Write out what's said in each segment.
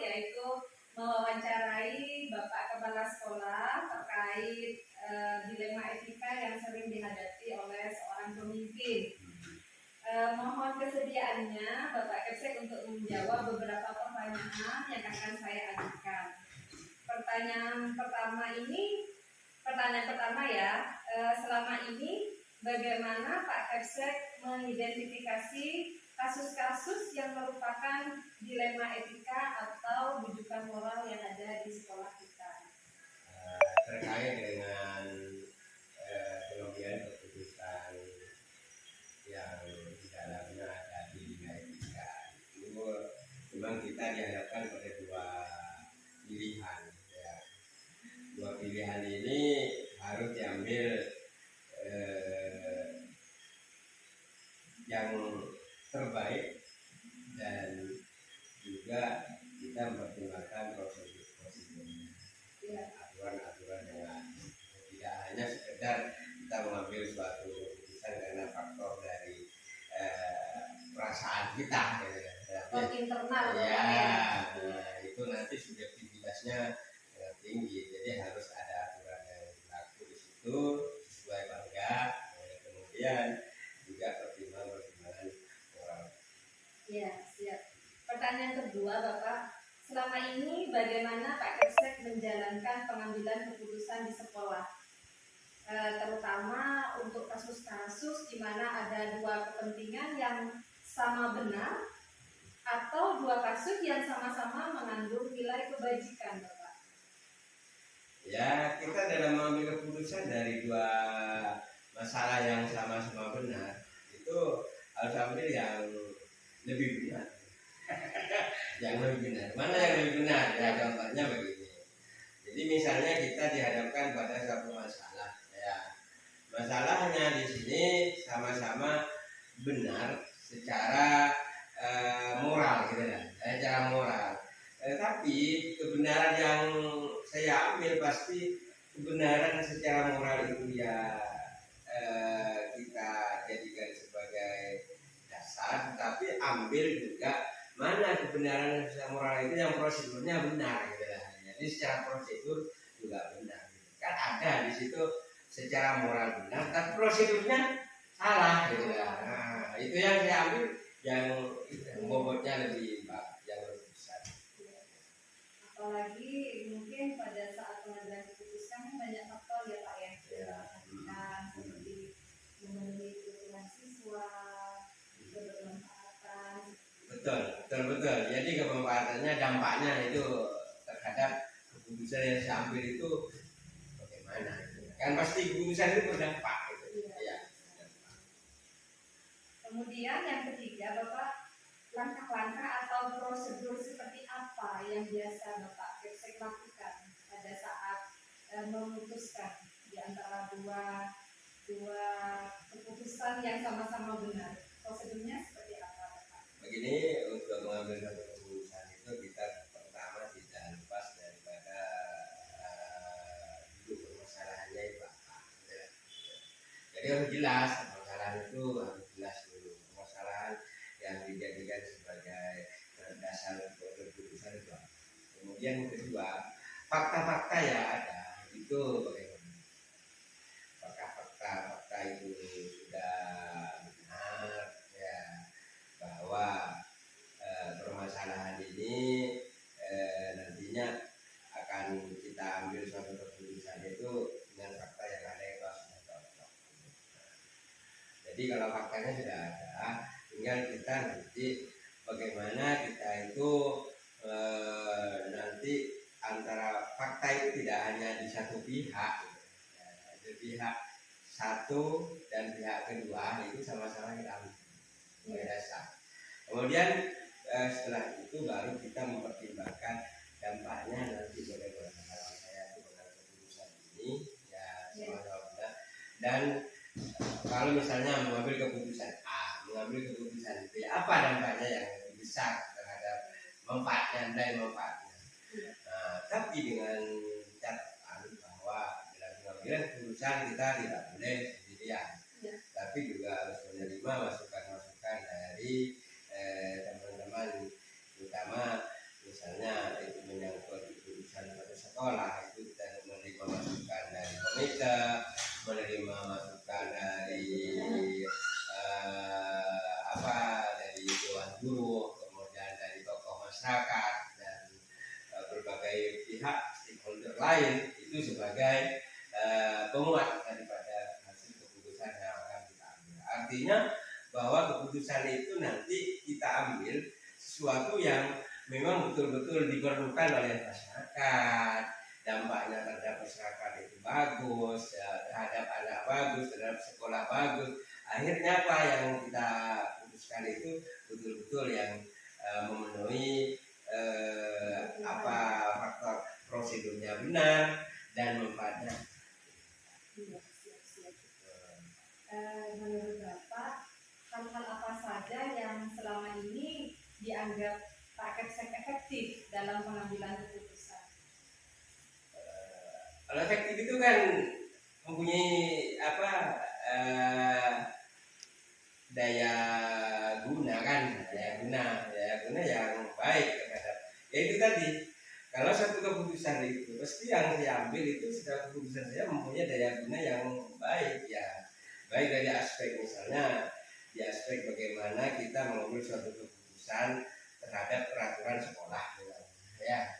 yaitu mewawancarai Bapak Kepala Sekolah terkait dilema etika yang sering dihadapi oleh seorang pemimpin. Mohon kesediaannya Bapak Kepsek untuk menjawab beberapa pertanyaan yang akan saya ajukan. Pertanyaan pertama ya, selama ini bagaimana Pak Kepsek mengidentifikasi kasus-kasus yang merupakan dilema etika atau bujukan moral yang ada di sekolah kita? Terkait dengan pengambilan keputusan yang di dalamnya ada dilema etika, itu memang kita dihadapkan pada dua pilihan. Dua pilihan ini harus diambil yang terbaik, dan juga kita mempertimbangkan prosedur-prosedurnya, aturan-aturan yang ada. Tidak hanya sekedar kita mengambil suatu keputusan karena faktor dari perasaan kita, internal ya, itu nanti subjektivitasnya tinggi. Jadi harus ada aturan yang berlaku di situ sesuai apa enggak. Kemudian juga pertimbangan moral. Ya, siap. Pertanyaan kedua, Bapak, selama ini bagaimana Pak Kepsek menjalankan pengambilan keputusan di sekolah, terutama untuk kasus-kasus di mana ada dua kepentingan yang sama benar atau dua kasus yang sama-sama mengandung nilai kebajikan, Bapak? Ya, kita dalam mengambil keputusan dari dua masalah yang sama-sama benar, itu harus ambil yang lebih benar. Yang lebih benar. Mana yang lebih benar? Ya, contohnya begini. Jadi misalnya kita dihadapkan pada satu masalah, ya. Masalahnya di sini sama-sama benar secara moral, gitu kan? Secara moral. Tapi kebenaran yang saya ambil pasti kebenaran secara moral itu ya kita jadikan sebagai dasar, tapi ambil juga mana kebenaran secara moral itu yang prosedurnya benar, gitu kan? Jadi secara prosedur juga benar. Kan ada di situ secara moral benar, tapi prosedurnya salah, gitu kan? Nah, itu yang saya ambil yang bobotnya lebih besar. Apalagi mungkin pada saat pengambilan keputusan banyak faktor ya Pak ya, seperti memenuhi kebutuhan siswa, kebermanfaatan. Betul. Jadi kebermanfaatannya, dampaknya itu terhadap keputusan yang saya ambil itu bagaimana? Kan pasti keputusan itu berdampak. Gitu. Ya. Kemudian yang ketiga, Bapak, langkah-langkah atau prosedur seperti apa yang biasa Bapak Kepsek lakukan pada saat memutuskan di antara dua keputusan yang sama-sama benar? Prosedurnya seperti apa, Bapak? Begini, untuk mengambil satu keputusan itu kita pertama tidak lepas daripada duduk permasalahannya itu apa. Jadi harus jelas permasalahan itu, harus jelas dulu permasalahan yang dijadikan sebagai dasar untuk keputusan itu. Kemudian kedua, fakta-fakta yang ada itu bagaimana? Fakta itu sudah benar, ya, bahwa permasalahan ini nantinya akan kita ambil suatu keputusan itu dengan fakta yang ada itu sudah cocok. Jadi kalau faktanya sudah ada, tinggal kita nanti bagaimana kita itu nanti antara fakta itu tidak hanya di satu pihak, ada pihak satu dan pihak kedua itu sama-sama kita ambil sebagai dasar. Kemudian setelah itu baru kita mempertimbangkan dampaknya nanti bagaimana. Kalau saya itu mengambil keputusan ini ya sama-sama benar. Dan kalau misalnya mengambil keputusan A, mengambil keputusan B, apa dampaknya yang lebih besar terhadap manfaatnya dan manfaatnya. Nah, tapi dengan catatan bahwa dalam pengambilan keputusan kita tidak boleh sendirian, tapi juga harus menerima masukan-masukan dari teman-teman, terutama misalnya sekolah itu kita menerima masukan dari komite, menerima masukan dari dari dewan guru, kemudian dari tokoh masyarakat dan berbagai pihak stakeholder lain itu sebagai penguat daripada hasil keputusan yang akan kita ambil. Artinya bahwa keputusan itu nanti kita ambil sesuatu yang memang betul-betul diperlukan oleh masyarakat, dampaknya terhadap masyarakat itu bagus, ya, terhadap anak bagus, terhadap sekolah bagus. Akhirnya apa yang kita putuskan itu betul-betul yang memenuhi faktor prosedurnya benar dan manfaatnya. Iya, siap-siap. Menurut Bapak, hal-hal apa saja yang selama ini dianggap Pak Kepsek efektif dalam pengambilan keputusan? Kalau efektif itu kan mempunyai daya guna yang baik terhadap itu tadi. Kalau satu keputusan itu pasti yang saya ambil itu sudah keputusan saya mempunyai daya guna yang baik ya, baik dari aspek misalnya di aspek bagaimana kita mengambil suatu keputusan terhadap peraturan sekolah ya.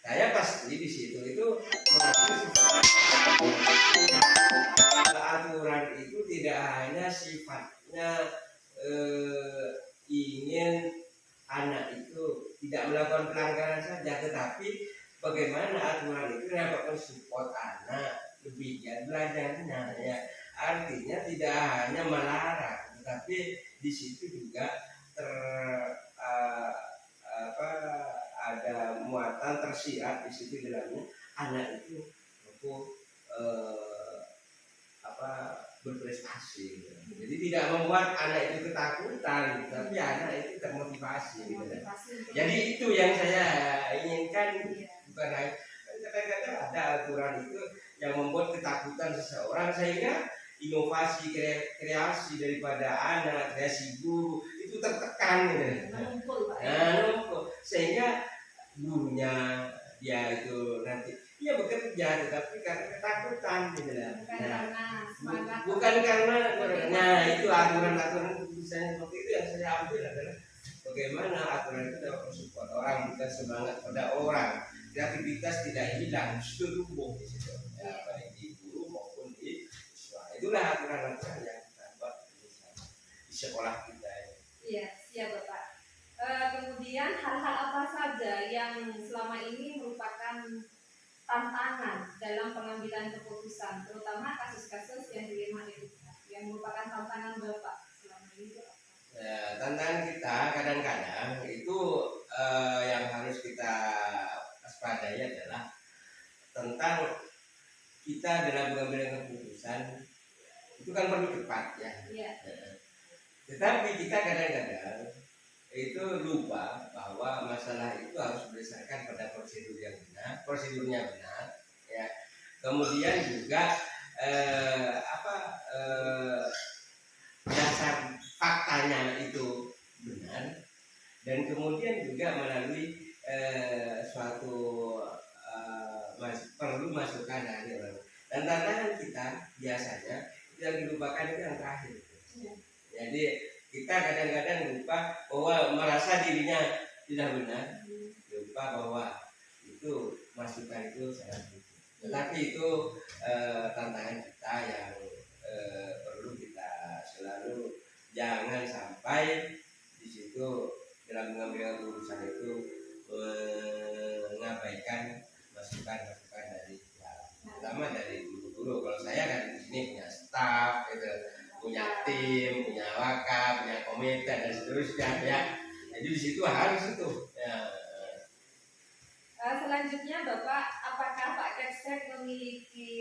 Saya pasti di situ itu aturan itu tidak hanya sifatnya ingin anak itu tidak melakukan pelanggaran saja, tetapi bagaimana aturan itu dapat mensupport anak lebih giat belajarnya ya. Artinya tidak hanya melarang, tetapi di situ juga ada muatan tersirat di situ dalamnya anak itu untuk berprestasi. Jadi tidak membuat anak itu ketakutan, tapi anak itu termotivasi. Jadi itu yang saya inginkan, bukan kadang-kadang ada aturan itu yang membuat ketakutan seseorang sehingga inovasi kreasi daripada anak, kreasi guru itu tertekan numpuk, sehingga gurunya dia itu nanti dia bekerja tetapi karena ketakutan bukan karena itu aturan keputusan seperti itu yang saya ambil adalah bagaimana aturan itu dapat mensupport orang, bukan semangat pada orang, kreativitas tidak hilang, justru tumbuh di situ ya, baik di guru maupun di siswa. Itulah aturan-aturan yang kita buat di sekolah kita. Iya, siap Bapak. Kemudian hal-hal apa saja yang selama ini merupakan tantangan dalam pengambilan keputusan, terutama kasus-kasus yang dilema itu, yang merupakan tantangan Bapak selama ini? Ya, tantangan kita kadang-kadang itu yang harus kita waspadai adalah tentang kita dalam pengambilan keputusan itu kan perlu cepat ya. Iya. Tetapi kita kadang-kadang itu lupa bahwa masalah itu harus berdasarkan pada prosedurnya benar ya. Kemudian juga dasar faktanya itu benar, dan kemudian juga melalui suatu perlu masukan dari orang. Dan tantangan kita biasanya yang dilupakan itu yang terakhir. Jadi kita kadang-kadang lupa bahwa merasa dirinya tidak benar, lupa bahwa itu masukan itu sangat penting. Tetapi itu tantangan kita yang perlu kita selalu jangan sampai di situ dalam mengambil keputusan itu mengabaikan masukan-masukan dari pertama dari guru-guru. Kalau saya kan di sini punya staf gitu, punya tim, punya wakaf, punya komite dan seterusnya ya. Jadi di situ harus itu. Ya. Selanjutnya Bapak, apakah Pak Kepsek memiliki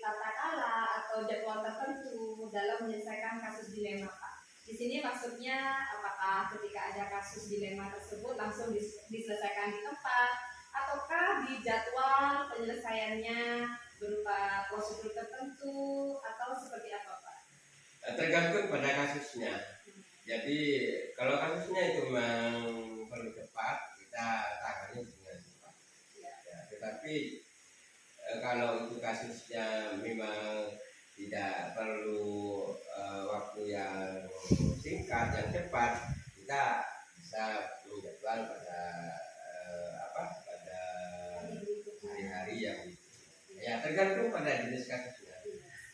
tata cara atau jadwal tertentu dalam menyelesaikan kasus dilema Pak? Di sini maksudnya apakah ketika ada kasus dilema tersebut langsung diselesaikan di tempat, ataukah di jadwal penyelesaiannya berupa prosedur tertentu atau seperti apa Pak? Tergantung pada kasusnya. Jadi kalau kasusnya itu memang perlu cepat, kita tangani dengan cepat. Ya, tetapi kalau itu kasusnya memang tidak perlu waktu yang singkat, yang cepat, kita bisa menjadwal pada pada hari-hari yang ya tergantung pada jenis kasusnya.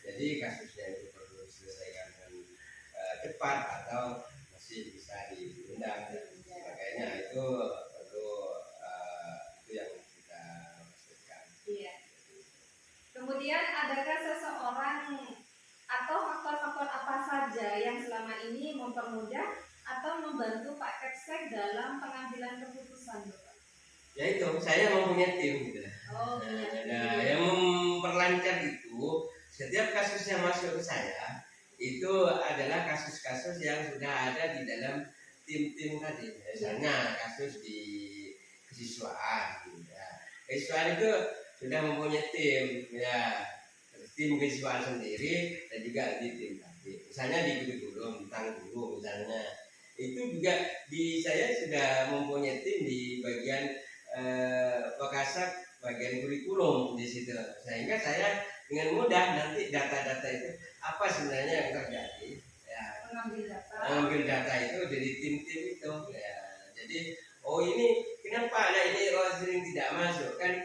Jadi kasusnya itu perlu diselesaikan dengan cepat atau masih bisa diundang dan sebagainya, itu perlu itu yang kita maksudkan. Iya. Kemudian adakah seseorang atau faktor-faktor apa saja yang selama ini mempermudah atau membantu Pak Kepsek dalam pengambilan keputusan, Bapak? Ya itu, saya mempunyai tim gitu. Oh, Nah, yang memperlancar itu setiap kasus yang masuk ke saya itu adalah kasus-kasus yang sudah ada di dalam tim-tim tadi. Misalnya kasus di kesiswaan, ya. Kesiswaan itu sudah mempunyai tim, ya, tim kesiswaan sendiri dan juga di tim tadi. Misalnya di guru tentang guru misalnya, itu juga di saya sudah mempunyai tim di bagian Pekasak bagian kurikulum di situ, sehingga saya dengan mudah nanti data-data itu apa sebenarnya yang terjadi, ya, mengambil data itu dari tim-tim itu, ya. Jadi ini kenapa anak ini sering tidak masuk, kan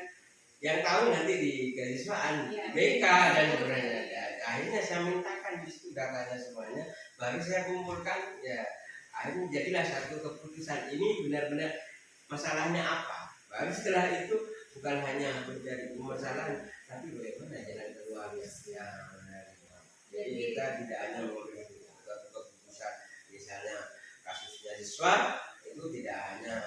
yang tahu nanti di kesiswaan, ya, BK dan sebenarnya, ya, akhirnya saya mintakan di situ datanya semuanya, baru saya kumpulkan, ya, akhirnya jadilah satu keputusan ini benar-benar masalahnya apa. Baru setelah itu bukan hanya mencari permasalahan, tapi bagaimana jalan keluarnya. Ya, jadi kita tidak hanya mengambil keputusan, misalnya kasusnya siswa itu tidak hanya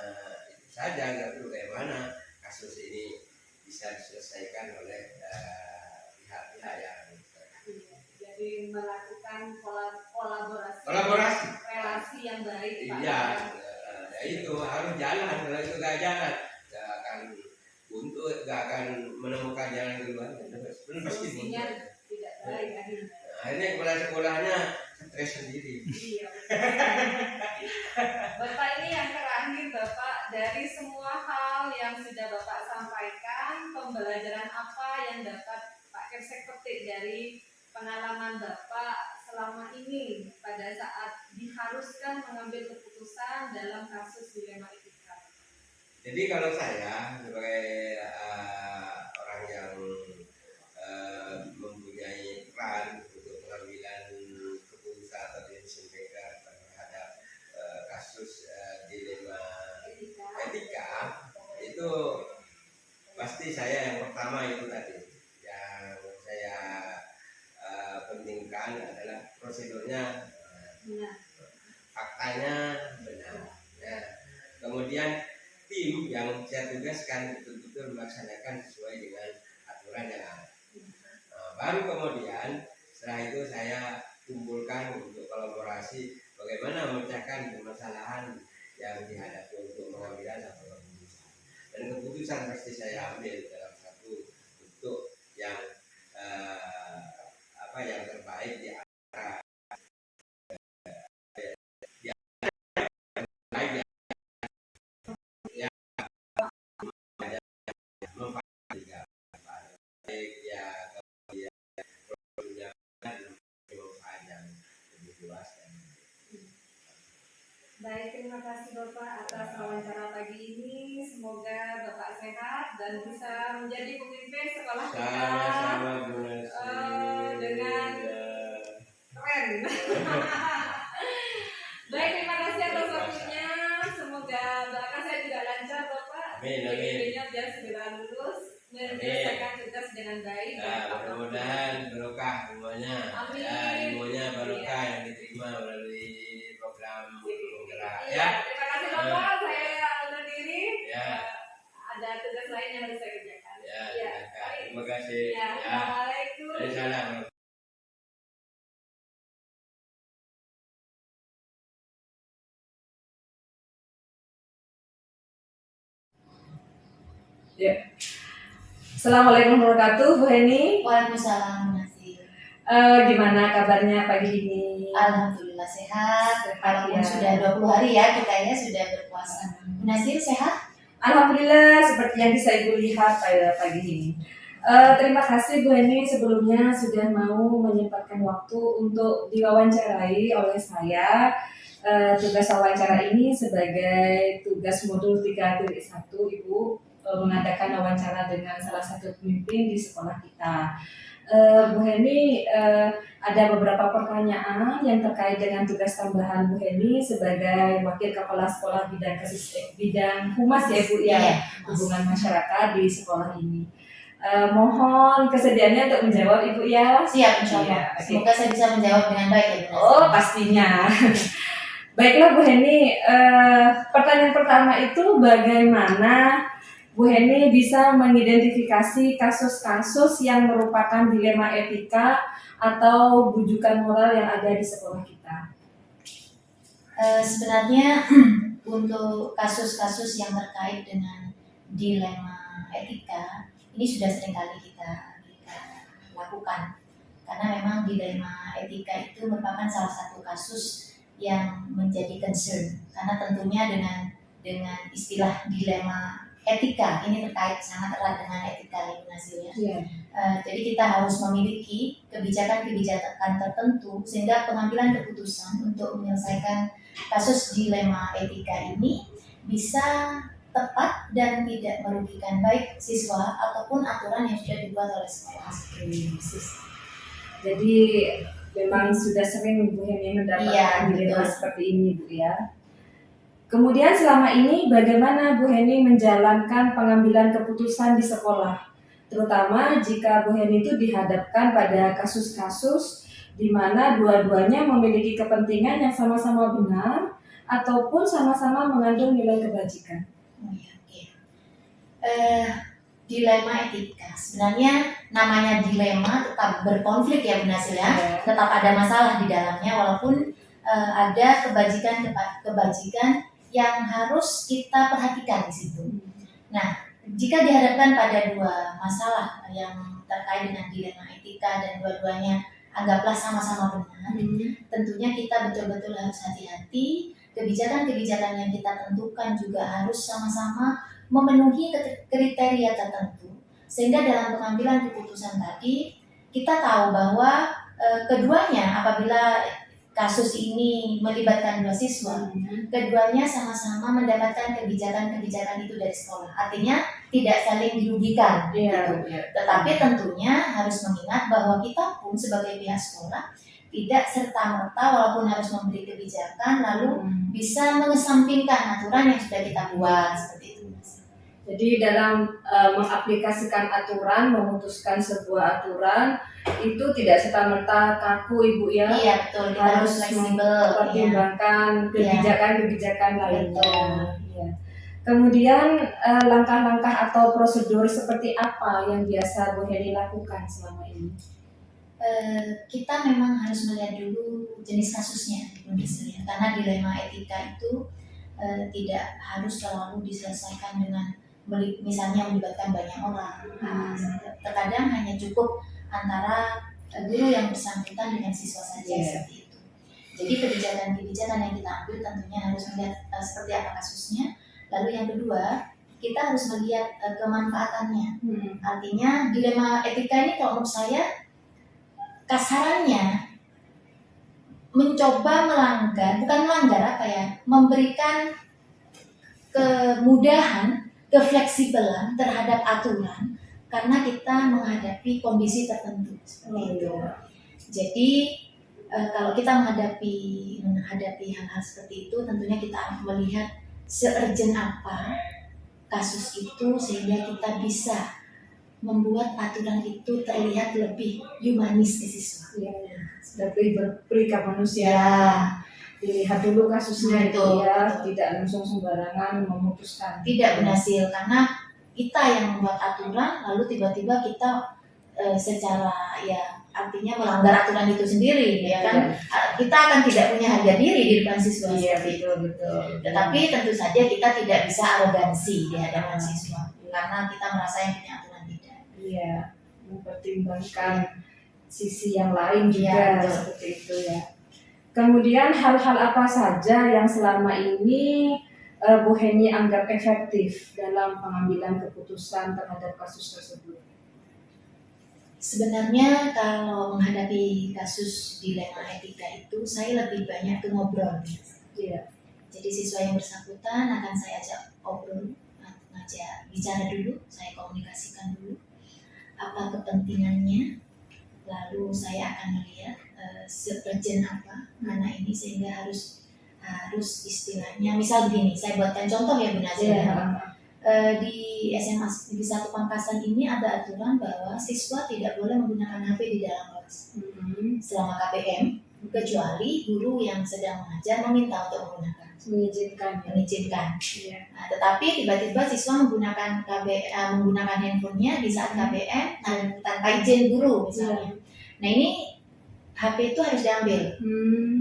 itu saja, tapi bagaimana kasus ini bisa diselesaikan oleh pihak-pihak yang jadi melakukan kolaborasi relasi yang baik. Iya, ya itu harus jalan. Kalau itu nggak jalan, nggak akan akan menemukan jalan keluar. Solusinya tidak baik akhirnya. Akhirnya kepala sekolahnya stres sendiri. Iya. Bapak, ini yang terakhir, Bapak, dari semua hal yang sudah Bapak sampaikan, pembelajaran apa yang dapat Pak Kepsek petik dari pengalaman Bapak selama ini pada saat diharuskan mengambil keputusan dalam kasus dilema etika? Jadi kalau saya sebagai orang yang mempunyai peran untuk pengambilan keputusan atau decision maker terhadap kasus dilema etika, itu pasti saya yang pertama itu tadi yang saya pentingkan adalah prosedurnya faktanya benar, ya. Kemudian tim yang saya tugaskan betul-betul melaksanakan sesuai dengan aturan yang ada. Baru kemudian setelah itu saya kumpulkan untuk kolaborasi bagaimana memecahkan permasalahan yang dihadapi untuk mengambil satu keputusan. Dan keputusan pasti saya ambil dalam satu bentuk yang yang terbaik di antara Baik, terima kasih Bapak atas wawancara pagi ini. Semoga Bapak sehat dan bisa menjadi pemimpin sekolah kita dengan keren. Baik, terima kasih atas waktunya. Semoga doakan saya juga lancar, Bapak. Pemimpinnya biar segera lulus, menyelesaikan tugas dengan baik. Mudah-mudahan berkah semuanya. Amin. Ya, ilmunya barokah yang diterima melalui program penggerak. Ya, terima kasih Bapak. Saya undur diri. Ya. Ada tugas lain yang harus saya kerjakan. Ya. Terima kasih. Ya. Assalamualaikum. Waalaikumsalam. Ya. Assalamualaikum warahmatullahi wabarakatuh, Bu Heni. Waalaikumsalam, Nasir. Gimana kabarnya pagi ini? Alhamdulillah sehat. Walaupun Ya. sudah 20 hari ya kita ya sudah berpuasa. Bu Nasir sehat? Alhamdulillah, seperti yang bisa Ibu lihat pada pagi ini. Terima kasih Bu Heni sebelumnya sudah mau menyempatkan waktu untuk diwawancarai oleh saya. Tugas wawancara ini sebagai tugas modul 3.1 Ibu mengadakan wawancara dengan salah satu pemimpin di sekolah kita. Bu Heni ada beberapa pertanyaan yang terkait dengan tugas tambahan Bu Heni sebagai wakil kepala sekolah bidang humas ya Bu ya, Iya, hubungan masyarakat di sekolah ini. Mohon kesediaannya untuk menjawab Ibu ya. Siap, insya Allah. Iya, oke. Semoga saya bisa menjawab dengan baik ya, Bu. Oh pastinya. Baiklah Bu Heni, pertanyaan pertama itu bagaimana Bu Heni bisa mengidentifikasi kasus-kasus yang merupakan dilema etika atau bujukan moral yang ada di sekolah kita? Sebenarnya untuk kasus-kasus yang terkait dengan dilema etika ini sudah seringkali kita lakukan, karena memang dilema etika itu merupakan salah satu kasus yang menjadi concern, karena tentunya dengan istilah dilema etika ini terkait sangat erat dengan etika Ibu Nasil ya. Iya. Jadi kita harus memiliki kebijakan-kebijakan tertentu sehingga pengambilan keputusan untuk menyelesaikan kasus dilema etika ini bisa tepat dan tidak merugikan baik siswa ataupun aturan yang sudah dibuat oleh sekolah. Jadi memang sudah sering Bu Heni mendapatkan Iya, dilema betul. seperti ini Bu ya. Kemudian selama ini bagaimana Bu Heni menjalankan pengambilan keputusan di sekolah? Terutama jika Bu Heni itu dihadapkan pada kasus-kasus di mana dua-duanya memiliki kepentingan yang sama-sama benar ataupun sama-sama mengandung nilai kebajikan. Oke. Dilema etika. Sebenarnya namanya dilema tetap berkonflik ya Bu Nasil ya. Ya. Tetap ada masalah di dalamnya walaupun ada kebajikan yang harus kita perhatikan di situ. Nah, jika dihadapkan pada dua masalah yang terkait dengan dilema etika dan dua-duanya anggaplah sama-sama benar, tentunya kita betul-betul harus hati-hati. Kebijakan-kebijakan yang kita tentukan juga harus sama-sama memenuhi kriteria tertentu, sehingga dalam pengambilan keputusan tadi kita tahu bahwa keduanya apabila kasus ini melibatkan dua siswa, keduanya sama-sama mendapatkan kebijakan-kebijakan itu dari sekolah. Artinya tidak saling dirugikan. Iya. Tetapi tentunya harus mengingat bahwa kita pun sebagai pihak sekolah tidak serta-merta walaupun harus memberi kebijakan lalu bisa mengesampingkan aturan yang sudah kita buat seperti itu. Jadi dalam mengaplikasikan aturan, memutuskan sebuah aturan itu tidak serta-merta kaku Ibu ya. Iya betul, kita Harus fleksibel. mempertimbangkan kebijakan-kebijakan lainnya. Betul. Iya. Kemudian langkah-langkah atau prosedur seperti apa yang biasa Bu Heni lakukan selama ini? Kita memang harus melihat dulu jenis kasusnya, karena dilema etika itu tidak harus selalu diselesaikan dengan misalnya melibatkan banyak orang. Terkadang hanya cukup antara guru yang bersangkutan dengan siswa saja seperti itu. Jadi kebijakan-kebijakan yang kita ambil tentunya harus melihat seperti apa kasusnya. Lalu yang kedua, kita harus melihat kemanfaatannya. Artinya dilema etika ini kalau menurut saya kasarannya mencoba memberikan kemudahan, kefleksibelan terhadap aturan karena kita menghadapi kondisi tertentu seperti itu. Jadi kalau kita menghadapi hal-hal seperti itu, tentunya kita melihat se-urgent apa kasus itu sehingga kita bisa membuat aturan itu terlihat lebih humanis ke siswa. Lebih berperi ke manusia. Dilihat dulu kasusnya itu ya, tidak langsung sembarangan memutuskan. Tidak berhasil karena kita yang membuat aturan lalu tiba-tiba kita secara artinya melanggar aturan itu sendiri ya kan. Kita akan tidak punya harga diri di depan siswa. Iya betul. Tetapi tentu saja kita tidak bisa arogansi di hadapan siswa karena kita merasa yang punya aturan tidak. Iya, mempertimbangkan sisi yang lain juga seperti itu ya. Kemudian hal-hal apa saja yang selama ini Bu Heni anggap efektif dalam pengambilan keputusan terhadap kasus tersebut? Sebenarnya kalau menghadapi kasus dilema etika itu saya lebih banyak ke ngobrol. Iya. Jadi siswa yang bersangkutan akan saya ajak ngobrol, ngajak bicara dulu, saya komunikasikan dulu apa kepentingannya, lalu saya akan melihat seurgent apa anak ini sehingga harus istilahnya, misal begini, saya buatkan contoh ya Bu Nazia. Di SMA di satu Pamekasan ini ada aturan bahwa siswa tidak boleh menggunakan HP di dalam kelas selama KPM, kecuali guru yang sedang mengajar meminta untuk menggunakan, mengizinkan. Iya. Nah, tetapi tiba-tiba siswa menggunakan menggunakan handphonenya di saat KPM tanpa izin guru misalnya. Nah ini HP itu harus diambil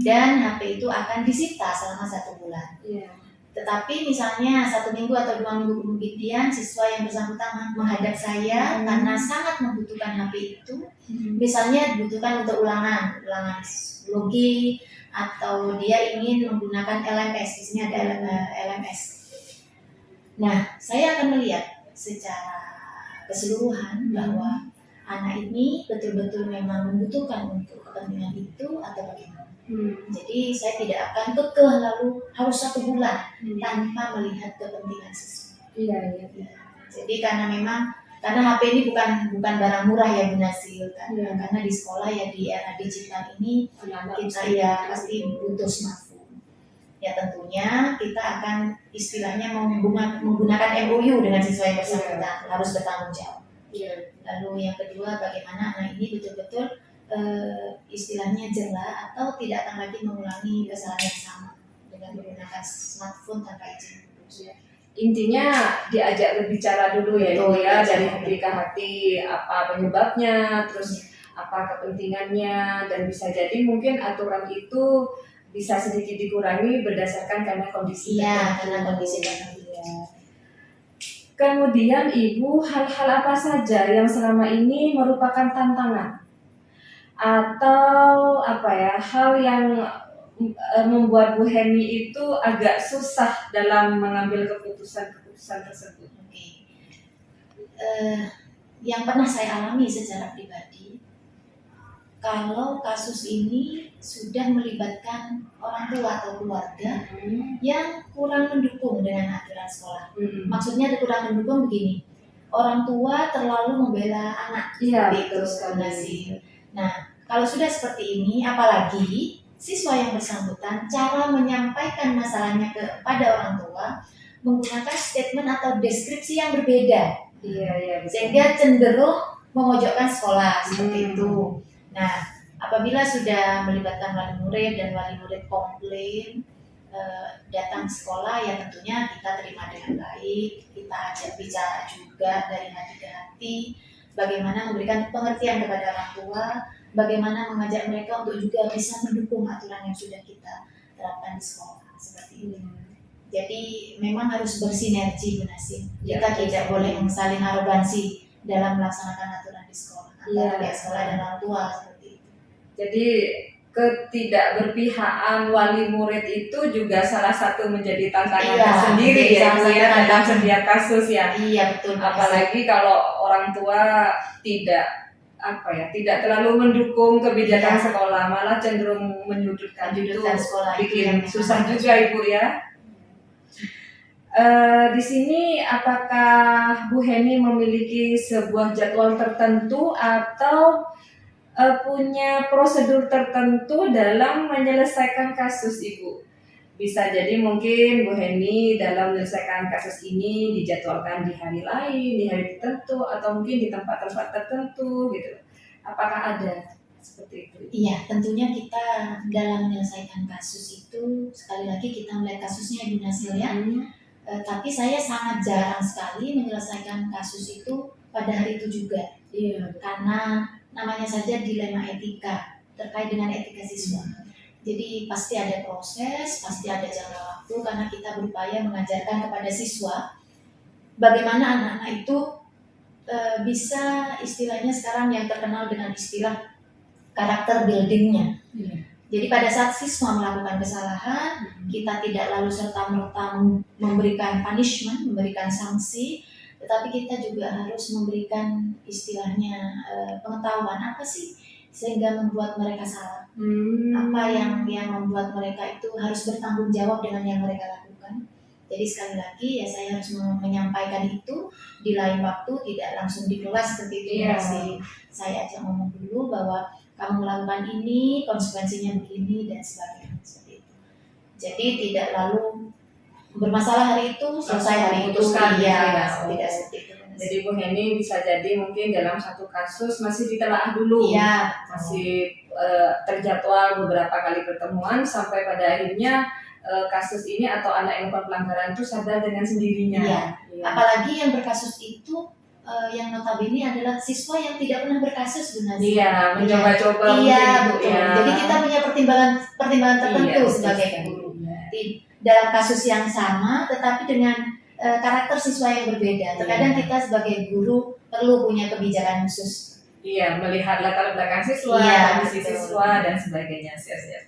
dan HP itu akan disita selama 1 bulan. Iya. Tetapi misalnya 1 minggu atau 2 minggu kemudian siswa yang bersangkutan menghadap saya karena sangat membutuhkan HP itu, misalnya dibutuhkan untuk ulangan logi atau dia ingin menggunakan LMS, di sini ada LMS. Nah, saya akan melihat secara keseluruhan bahwa anak ini betul-betul memang membutuhkan untuk kepentingan itu atau bagaimana. Jadi saya tidak akan kekeh lalu harus 1 bulan tanpa melihat kepentingan siswa. Iya. Jadi karena HP ini bukan barang murah ya Bu Nasil kan. Iya. Karena di sekolah ya di era digital ini kita ya pasti butuh smartphone. Ya tentunya kita akan istilahnya menggunakan MOU dengan siswa yang bersangkutan, harus bertanggung jawab. Iya. Lalu yang kedua, bagaimana anak ini betul-betul istilahnya jela atau tidak akan lagi mengulangi kesalahan yang sama dengan menggunakan smartphone tanpa izin. Intinya diajak berbicara dulu ya Ibu ya, dari Betul. hati ke hati, apa penyebabnya, terus apa kepentingannya, dan bisa jadi mungkin aturan itu bisa sedikit dikurangi berdasarkan karena kondisi Iya, tertentu. karena kondisi tertentu. Iya. Kemudian Ibu, hal-hal apa saja yang selama ini merupakan tantangan atau hal yang membuat Bu Heni itu agak susah dalam mengambil keputusan tersebut? Oke. Yang pernah saya alami secara pribadi, kalau kasus ini sudah melibatkan orang tua atau keluarga yang kurang mendukung dengan aturan sekolah. Maksudnya kurang mendukung begini, orang tua terlalu membela anak. Iya, Seperti betul itu, sekali. Nah, kalau sudah seperti ini, apalagi siswa yang bersangkutan cara menyampaikan masalahnya kepada orang tua menggunakan statement atau deskripsi yang berbeda. Iya. Sehingga cenderung memojokkan sekolah seperti itu. Nah, apabila sudah melibatkan wali murid dan wali murid komplain datang ke sekolah, ya tentunya kita terima dengan baik, kita ajak bicara juga dari hati ke hati, bagaimana memberikan pengertian kepada orang tua, bagaimana mengajak mereka untuk juga bisa mendukung aturan yang sudah kita terapkan di sekolah seperti ini. Jadi memang harus bersinergi Bu Nasim. Kita tidak boleh saling arogansi dalam melaksanakan aturan di sekolah antara pihak sekolah dan orang tua seperti itu. Jadi ketidakberpihakan wali murid itu juga salah satu menjadi tantangan tersendiri ya Bu ya dalam setiap kasus ya. Iya betul. Apalagi kalau orang tua tidak terlalu mendukung kebijakan sekolah, malah cenderung menyudutkan sekolah, bikin susah juga Ibu ya. Di sini apakah Bu Heni memiliki sebuah jadwal tertentu atau punya prosedur tertentu dalam menyelesaikan kasus Ibu? Bisa jadi mungkin Bu Heni dalam menyelesaikan kasus ini dijadwalkan di hari lain, di hari tertentu, atau mungkin di tempat-tempat tertentu gitu. Apakah ada seperti itu? Iya, tentunya kita dalam menyelesaikan kasus itu sekali lagi kita melihat kasusnya Ibu Nasil ya. Tapi saya sangat jarang sekali menyelesaikan kasus itu pada hari itu juga. Iya. Karena namanya saja dilema etika terkait dengan etika siswa. Jadi pasti ada proses, pasti ada jangka waktu karena kita berupaya mengajarkan kepada siswa bagaimana anak-anak itu bisa istilahnya sekarang yang terkenal dengan istilah karakter buildingnya. Jadi pada saat siswa melakukan kesalahan, kita tidak lalu serta-merta memberikan punishment, memberikan sanksi, tetapi kita juga harus memberikan istilahnya pengetahuan apa sih sehingga membuat mereka salah, apa yang membuat mereka itu harus bertanggung jawab dengan yang mereka lakukan. Jadi sekali lagi ya saya harus menyampaikan itu di lain waktu, tidak langsung di kelas seperti itu. Iya. Saya ajak ngomong dulu bahwa kamu melakukan ini konsekuensinya begini dan sebagainya seperti itu. Jadi tidak lalu bermasalah hari itu selesai hari itu, memutuskan, ya, ya. tidak seperti itu. Jadi Bu Heni bisa jadi mungkin dalam satu kasus masih ditelaah dulu, Iya, masih terjadwal beberapa kali pertemuan sampai pada akhirnya kasus ini atau anak yang melakukan pelanggaran itu sadar dengan sendirinya. Iya. Iya. Apalagi yang berkasus itu yang notabene adalah siswa yang tidak pernah berkasus sebenarnya. Iya, mencoba-coba Iya, mungkin, Bu, betul. ya. Jadi kita punya pertimbangan tertentu Iya, sebagai betul guru. sekali. Dalam kasus yang sama, tetapi dengan karakter siswa yang berbeda. Terkadang Iya. kita sebagai guru perlu punya kebijakan khusus. Iya, melihat latar belakang siswa, Iya, kondisi betul. siswa dan sebagainya. Siap-siap.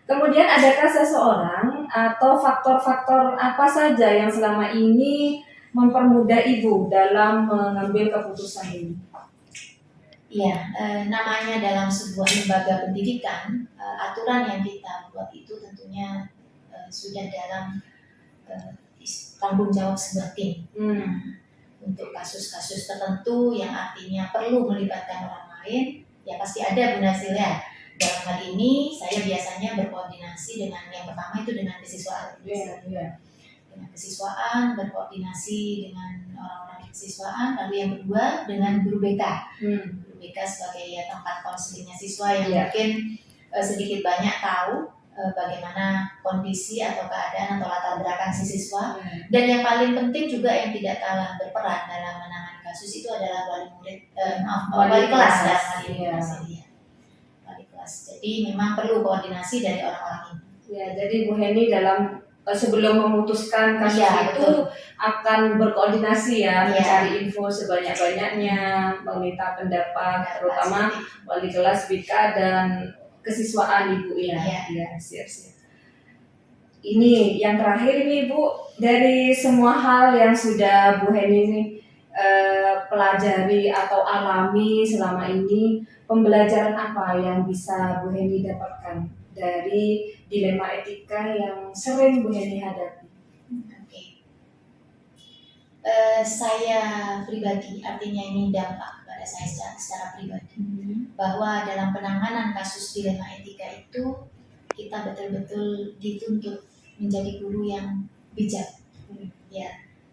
Kemudian adakah seseorang atau faktor-faktor apa saja yang selama ini mempermudah Ibu dalam mengambil keputusan ini? Iya, namanya dalam sebuah lembaga pendidikan, aturan yang kita buat itu tentunya sudah dalam tanggung jawab sebuah tim. Untuk kasus-kasus tertentu yang artinya perlu melibatkan orang lain, ya pasti ada Bu Nasil ya. Dalam hal ini saya biasanya berkoordinasi dengan yang pertama itu dengan kesiswaan. Iya. Dengan kesiswaan, berkoordinasi dengan orang-orang kesiswaan, lalu yang kedua dengan guru BK. Guru BK sebagai ya, tempat konselingnya siswa yang Iya. mungkin sedikit banyak tahu bagaimana kondisi atau keadaan atau latar belakang si siswa. Dan yang paling penting juga yang tidak kalah berperan dalam menangani kasus itu adalah wali kelas dalam hal ini. Iya. Wali kelas. Jadi memang perlu koordinasi dari orang-orang ini. Ya, jadi Bu Heni dalam sebelum memutuskan kasus Iya, itu betul. akan berkoordinasi ya, Iya. mencari info sebanyak-banyaknya, meminta pendapat terutama wali kelas, BK dan kesiswaan Ibu ya. Iya. Iya, siap-siap. Ini yang terakhir ini Bu, dari semua hal yang sudah Bu Heni ini pelajari atau alami selama ini, pembelajaran apa yang bisa Bu Heni dapatkan dari dilema etika yang sering Bu Heni hadapi? Oke. Saya pribadi, artinya ini dampak kepada saya secara pribadi, bahwa dalam penanganan kasus dilema etika itu kita betul-betul dituntut menjadi guru yang bijak, ya,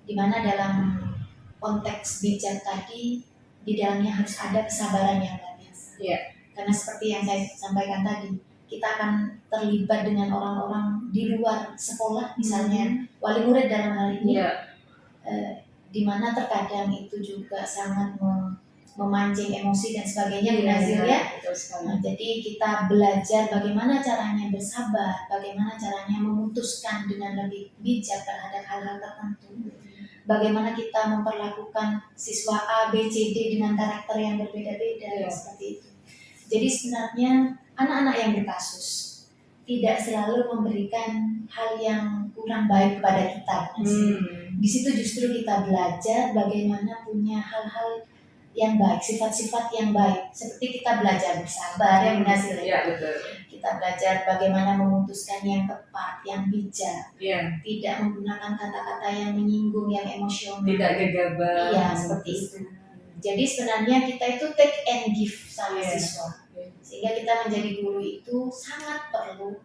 dimana dalam konteks bijak tadi di dalamnya harus ada kesabaran yang luar biasa. Iya. Karena seperti yang saya sampaikan tadi, kita akan terlibat dengan orang-orang di luar sekolah, misalnya wali murid dalam hal ini, Iya. di mana terkadang itu juga sangat memancing emosi dan sebagainya, Bu Nazil ya. Betul sekali. Nah, jadi kita belajar bagaimana caranya bersabar, bagaimana caranya memutuskan dengan lebih bijak terhadap hal-hal tertentu. Bagaimana kita memperlakukan siswa A, B, C, D dengan karakter yang berbeda-beda, Iya. seperti itu. Jadi sebenarnya anak-anak yang berkasus tidak selalu memberikan hal yang kurang baik kepada kita. Di situ justru kita belajar bagaimana punya hal-hal yang baik, sifat-sifat yang baik. Seperti kita belajar bersabar ya, Bu Nazil. Iya, betul. Kita belajar bagaimana memutuskan yang tepat, yang bijak, Iya, tidak menggunakan kata-kata yang menyinggung, yang emosional. tidak gegabah. Iya, seperti itu. Jadi sebenarnya kita itu take and give sama Iya. siswa. Sehingga kita menjadi guru itu sangat perlu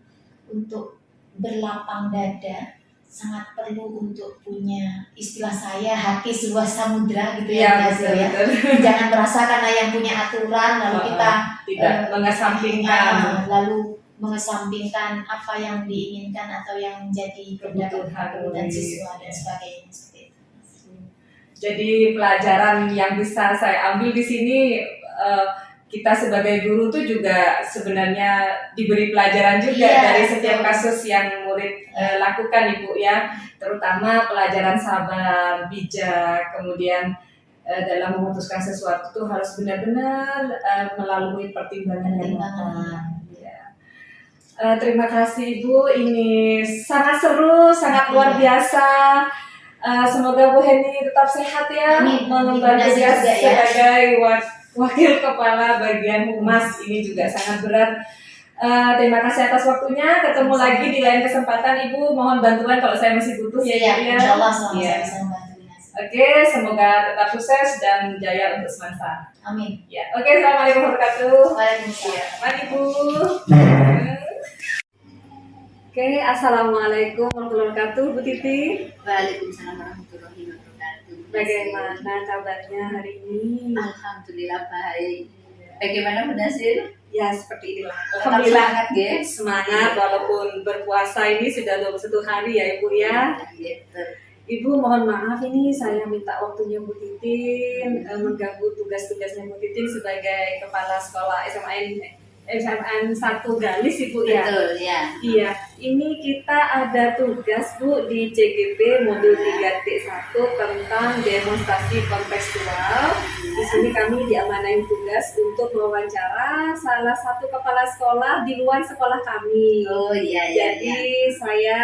untuk berlapang dada, sangat perlu untuk punya, istilah saya, hati seluas samudra gitu Iya, ya, Nazil ya. betul. Jangan merasa karena yang punya aturan lalu kita Tidak mengesampingkan lalu mengesampingkan apa yang diinginkan atau yang menjadi kebutuhan siswa dan sebagainya, seperti itu. Jadi pelajaran yang bisa saya ambil di sini, kita sebagai guru tuh juga sebenarnya diberi pelajaran juga Iya, dari setiap betul. kasus yang murid lakukan Ibu ya, terutama pelajaran sabar, bijak, kemudian dalam memutuskan sesuatu tuh harus benar-benar melalui pertimbangan yang matang. Ya. Terima kasih Ibu, ini sangat seru, sangat luar biasa. Semoga Bu Heni tetap sehat ya, Amin. mengemban Amin. tugas Juga ya. sebagai wakil kepala bagian humas. Ini juga sangat berat. Terima kasih atas waktunya. Ketemu lagi di lain kesempatan, Ibu. Mohon bantuan kalau saya masih butuh ya. Siap, Ibu, ya. insya Allah sama Iya. saya bisa membantu. Oke, semoga tetap sukses dan jaya untuk semesta. Amin. Ya, oke, assalamualaikum warahmatullahi wabarakatuh. Waalaikumsalam. Ya, mari Bu. Oke, assalamualaikum warahmatullahi wabarakatuh, Bu Titi. Waalaikumsalam warahmatullahi wabarakatuh. Bagaimana kabarnya hari ini? Alhamdulillah baik. Bagaimana Bu Nasir? Ya, seperti inilah. Tetap Alhamdulillah. semangat ya. Semangat walaupun berpuasa ini sudah 21 hari ya Ibu ya. Gitu. Ibu mohon maaf ini saya minta waktunya Bu Titin mengganggu tugas-tugasnya Bu Titin sebagai kepala sekolah SMN 1 Galis Ibu ya. Betul ya. Iya, ini kita ada tugas Bu di CGP modul 3.1 tentang demonstrasi kontekstual. Di sini kami diamanain tugas untuk mewawancara salah satu kepala sekolah di luar sekolah kami. Oh iya iya. Jadi saya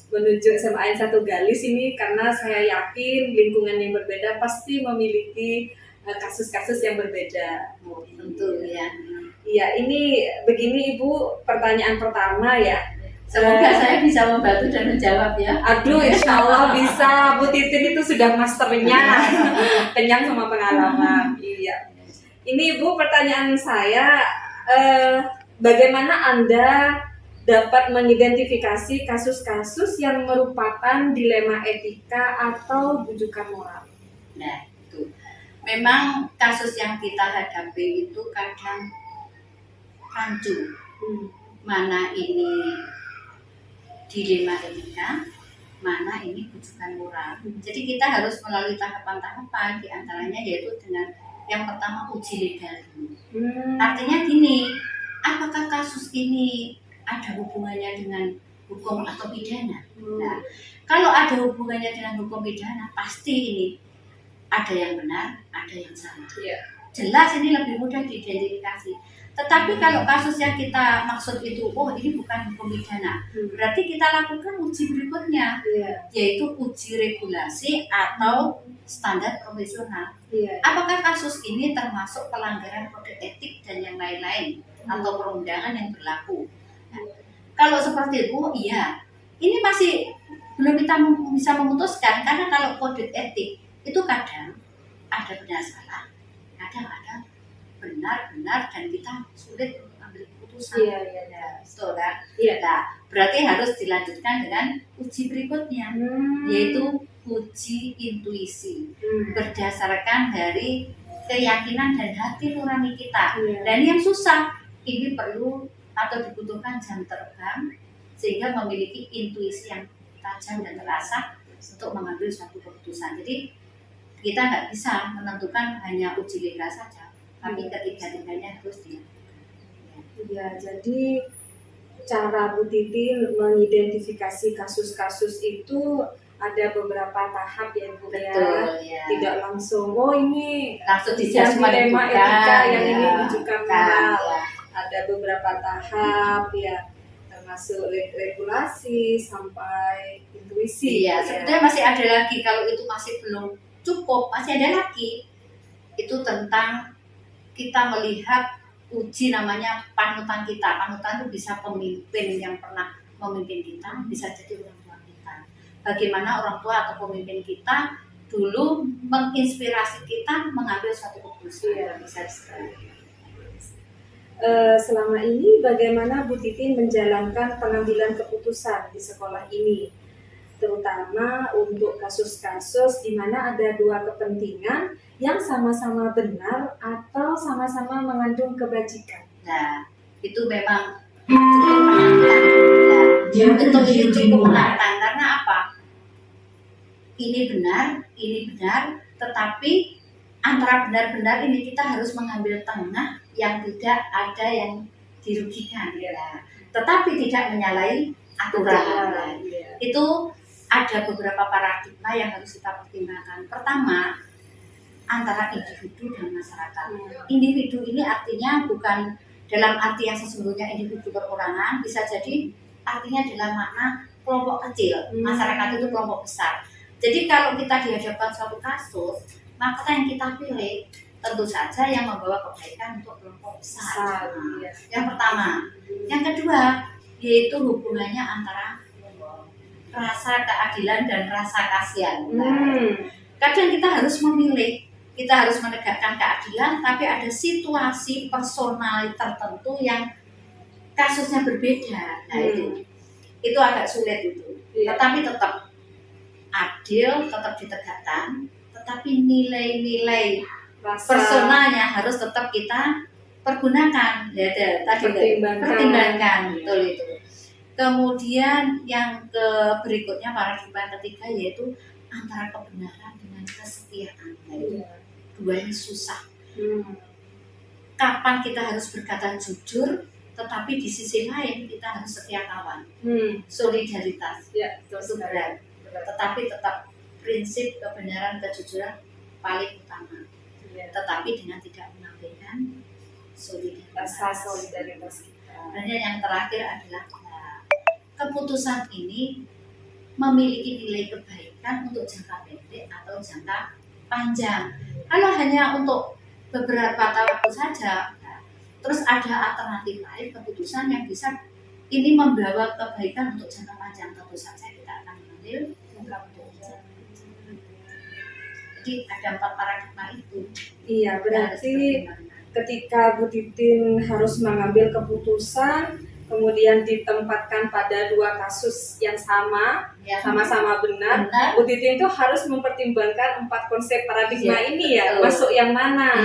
menuju SMA 1 Galis ini karena saya yakin lingkungan yang berbeda pasti memiliki kasus-kasus yang berbeda. Tentu ya. Iya, ini begini Ibu, pertanyaan pertama ya. Semoga saya bisa membantu dan menjawab ya. Aduh, insya Allah bisa. Bu Titin itu sudah masternya, kenyang sama pengalaman. Iya. Ini Ibu, pertanyaan saya, bagaimana Anda dapat mengidentifikasi kasus-kasus yang merupakan dilema etika atau bujukan moral? Nah, itu. Memang kasus yang kita hadapi itu kadang rancu. Mana ini dilema etika, mana ini bujukan moral. Jadi kita harus melalui tahapan-tahapan, diantaranya yaitu dengan yang pertama uji legal. Artinya gini, apakah kasus ini ada hubungannya dengan hukum atau pidana? Nah, kalau ada hubungannya dengan hukum pidana, pasti ini ada yang benar, ada yang salah. Iya. Jelas ini lebih mudah diidentifikasi. Tetapi kalau kasus yang kita maksud itu, oh ini bukan hukum pidana, berarti kita lakukan uji berikutnya, Iya. yaitu uji regulasi atau standar profesional. Iya. Apakah kasus ini termasuk pelanggaran kode etik dan yang lain-lain atau perundangan yang berlaku? Nah, kalau seperti itu, iya, ini masih belum kita bisa memutuskan karena kalau kode etik itu kadang ada benar salah, kadang ada benar-benar dan kita sulit untuk ambil keputusan. Iya, iya. Betul kan? Iya. Nah, berarti harus dilanjutkan dengan uji berikutnya, yaitu uji intuisi berdasarkan dari keyakinan dan hati nurani kita. Iya. Dan yang susah ini perlu atau dibutuhkan jam terbang sehingga memiliki intuisi yang tajam dan terasa untuk mengambil suatu keputusan. Jadi kita nggak bisa menentukan hanya uji legal saja, tapi ketiga-tiganya harus dilakukan. Ya, jadi cara Bu Titin mengidentifikasi kasus-kasus itu ada beberapa tahap ya Bu ya. Betul ya. Tidak langsung, oh ini Langsung yang dijudge dilema menentukan, etika, yang ini ya. bujukan Kan, moral. ya. Ada beberapa tahap ya, termasuk regulasi sampai intuisi. Iya, ya. sebetulnya masih ada lagi kalau itu masih belum cukup, masih ada lagi. Itu tentang kita melihat uji namanya panutan kita. Panutan itu bisa pemimpin yang pernah memimpin kita, bisa jadi orang tua kita. Bagaimana orang tua atau pemimpin kita dulu menginspirasi kita mengambil suatu keputusan. Iya. Bisa sekali. Selama ini bagaimana Bu Titin menjalankan pengambilan keputusan di sekolah ini, terutama untuk kasus-kasus di mana ada dua kepentingan yang sama-sama benar atau sama-sama mengandung kebajikan. Nah, itu memang cukup menantang. Nah, itu cukup menantang karena apa? Ini benar, tetapi antara benar-benar ini kita harus mengambil tengah yang tidak ada yang dirugikan. Ya. Tetapi tidak menyalahi aturan. Ya. Itu ada beberapa paradigma yang harus kita pertimbangkan. Pertama, antara individu dan masyarakat. Individu ini artinya bukan dalam arti yang sesungguhnya individu perorangan, bisa jadi artinya dalam makna kelompok kecil, masyarakat itu kelompok besar. Jadi kalau kita dihadapkan suatu kasus, maka yang kita pilih tentu saja yang membawa kebaikan untuk kelompok besar. Nah, yang pertama. Yang kedua, yaitu hubungannya antara rasa keadilan dan rasa kasihan. Nah, kadang kita harus memilih, kita harus menegakkan keadilan, tapi ada situasi personal tertentu yang kasusnya berbeda. Nah, itu agak sulit itu. Tetapi tetap adil, tetap ditegakkan, tetapi nilai-nilai personalnya harus tetap kita pergunakan. Ya, tadi pertimbangkan, betul itu. Kemudian yang berikutnya paradigma ketiga yaitu antara kebenaran dengan kesetiaan. Duanya susah. Kapan kita harus berkata jujur, tetapi di sisi lain kita harus setia kawan. Solidaritas. Ya, itu berat. Tetapi tetap prinsip kebenaran kejujuran paling utama. Tetapi dengan tidak mengabaikan solidaritas kita. Dan yang terakhir adalah keputusan ini memiliki nilai kebaikan untuk jangka pendek atau jangka panjang. Kalau hanya untuk beberapa tahun saja, terus ada alternatif lain keputusan yang bisa ini membawa kebaikan untuk jangka panjang, tentu saja kita akan mengambil jangka pendek. Jadi ada 4 paradigma itu. Iya, berarti ketika Bu Titin harus mengambil keputusan, kemudian ditempatkan pada 2 kasus yang sama, sama-sama benar. Bu Titin itu harus mempertimbangkan 4 konsep paradigma ini ya, masuk yang mana?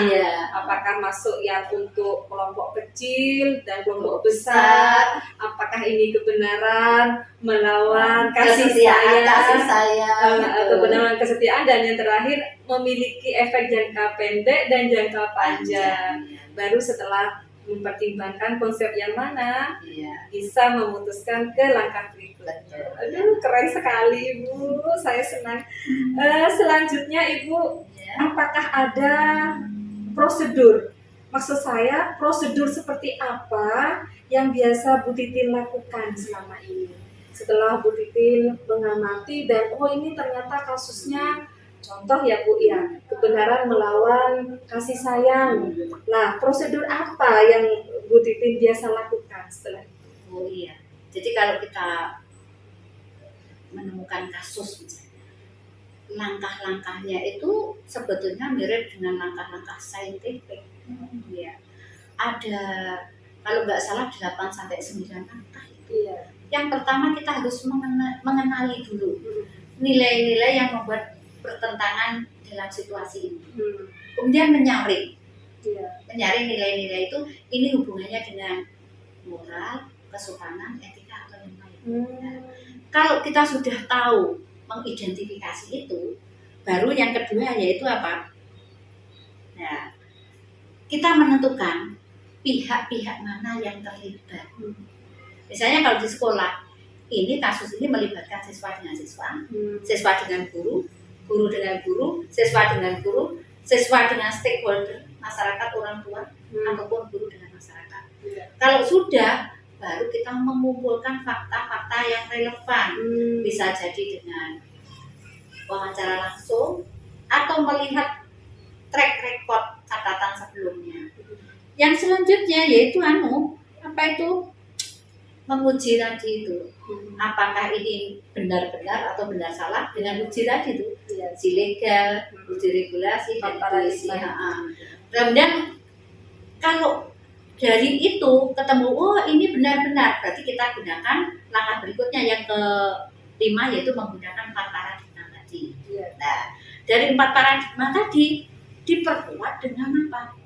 Apakah masuk yang untuk kelompok kecil dan kelompok besar? Apakah ini kebenaran melawan kasih sayang, kebenaran kesetiaan, dan yang terakhir memiliki efek jangka pendek dan jangka panjang. Baru setelah mempertimbangkan konsep yang mana, bisa memutuskan ke langkah berikutnya. Aduh, keren sekali Ibu, saya senang. Selanjutnya Ibu, apakah ada prosedur? Maksud saya, prosedur seperti apa yang biasa Bu Titin lakukan selama ini? Setelah Bu Titin mengamati dan ini ternyata kasusnya, contoh ya Bu ya, kebenaran melawan kasih sayang. Nah, prosedur apa yang Bu Titin biasa lakukan setelah itu? Oh iya, jadi kalau kita menemukan kasus misalnya, langkah-langkahnya itu sebetulnya mirip dengan langkah-langkah saintifik. Ya, ada kalau nggak salah 8-9 langkah itu. Yang pertama kita harus mengenali dulu nilai-nilai yang membuat bertentangan dalam situasi ini. Kemudian menyaring nilai-nilai itu, ini hubungannya dengan moral, kesopanan, etika atau yang lain. Nah, kalau kita sudah tahu mengidentifikasi itu, baru yang kedua yaitu apa? Nah, kita menentukan pihak-pihak mana yang terlibat. Misalnya kalau di sekolah, ini kasus ini melibatkan siswa dengan siswa, siswa dengan guru, guru dengan guru, siswa dengan guru, siswa dengan stakeholder, masyarakat, orang tua, ataupun guru dengan masyarakat. Kalau sudah, baru kita mengumpulkan fakta-fakta yang relevan. Bisa jadi dengan wawancara langsung atau melihat track record catatan sebelumnya. Yang selanjutnya yaitu menguji tadi itu. Apakah ini benar-benar atau benar salah dengan uji tadi itu, uji legal, uji regulasi, dan polisi. Kemudian kalau dari itu ketemu, ini benar-benar, berarti kita gunakan langkah berikutnya yang kelima yaitu menggunakan 4 paradigma tadi. Nah, dari 4 paradigma tadi diperkuat dengan apa?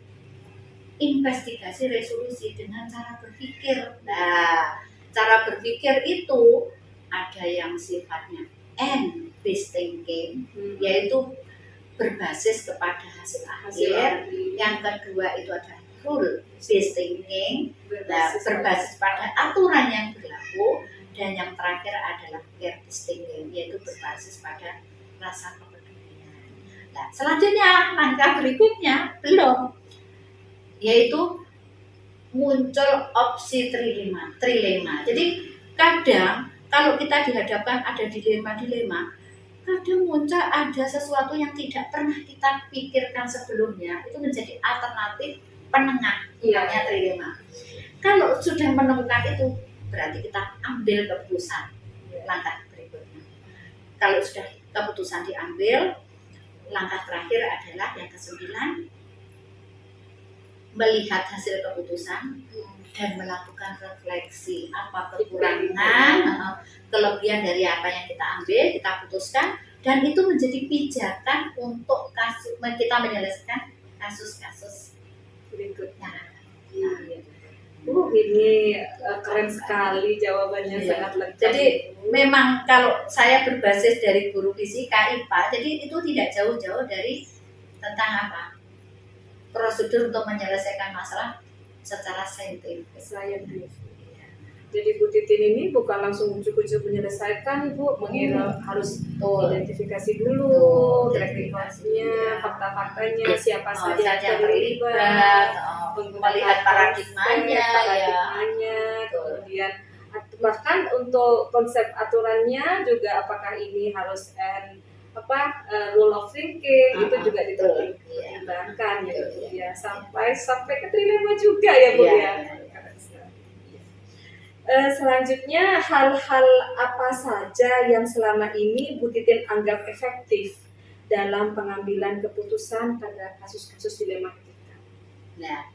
Investigasi resolusi dengan cara berpikir. Nah, cara berpikir itu ada yang sifatnya end-based thinking, yaitu berbasis kepada hasil akhir. Yang kedua itu ada rule-based thinking, berbasis pada aturan yang berlaku. Dan yang terakhir adalah care-based thinking, yaitu berbasis pada rasa kepedulian. Nah, selanjutnya langkah berikutnya belum, yaitu muncul opsi trilema. Jadi kadang kalau kita dihadapkan ada dilema-dilema, kadang muncul ada sesuatu yang tidak pernah kita pikirkan sebelumnya, itu menjadi alternatif penengah namanya trilema. Kalau sudah menemukan itu, berarti kita ambil keputusan langkah berikutnya. Kalau sudah keputusan diambil, langkah terakhir adalah yang ke-9, melihat hasil keputusan dan melakukan refleksi apa kekurangan, kelebihan dari apa yang kita ambil, kita putuskan, dan itu menjadi pijakan untuk kita menyelesaikan kasus-kasus berikutnya. Ini keren sekali jawabannya, sangat lengkap. Jadi memang kalau saya berbasis dari guru fisika IPA, jadi itu tidak jauh-jauh dari tentang apa? Prosedur untuk menyelesaikan masalah secara saintifik. Jadi Bu Titin ini bukan langsung ujuk-ujuk menyelesaikan, Ibu mengira harus identifikasi dulu track recordnya, fakta-faktanya, siapa saja yang terlibat, melihat paradigmanya, kemudian bahkan untuk konsep aturannya juga apakah ini harus rule of thinking itu juga dipertimbangkan ya, sampai ke trilema juga ya Bu ya. Selanjutnya, hal-hal apa saja yang selama ini Bu Titin anggap efektif dalam pengambilan keputusan pada kasus-kasus dilema etika? Nah,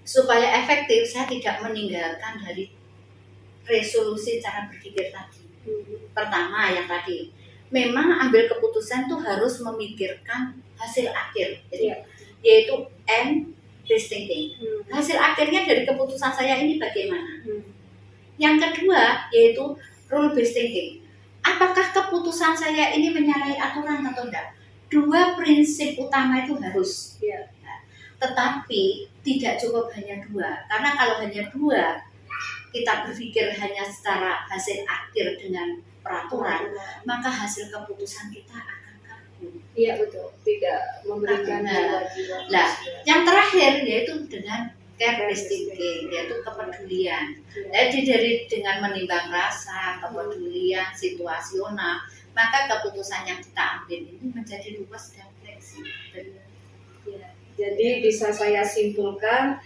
supaya efektif, saya tidak meninggalkan dari resolusi cara berpikir tadi. Pertama, yang tadi, memang ambil keputusan itu harus memikirkan hasil akhir, jadi yaitu end thinking. Hasil akhirnya dari keputusan saya ini bagaimana? Yang kedua yaitu rule based thinking. Apakah keputusan saya ini menyalahi aturan atau tidak? Dua prinsip utama itu harus. Nah, tetapi tidak cukup hanya dua. Karena kalau hanya dua, kita berpikir hanya secara hasil akhir dengan peraturan, maka hasil keputusan kita akan kabur. Iya betul. Tidak memberikan jiwa-jiwa. Nah, yang terakhir yaitu dengan care thinking, yaitu kepedulian. Jadi dengan menimbang rasa, kepedulian, situasional, maka keputusan yang kita ambil ini menjadi luas dan fleksibel. Ya, jadi bisa saya simpulkan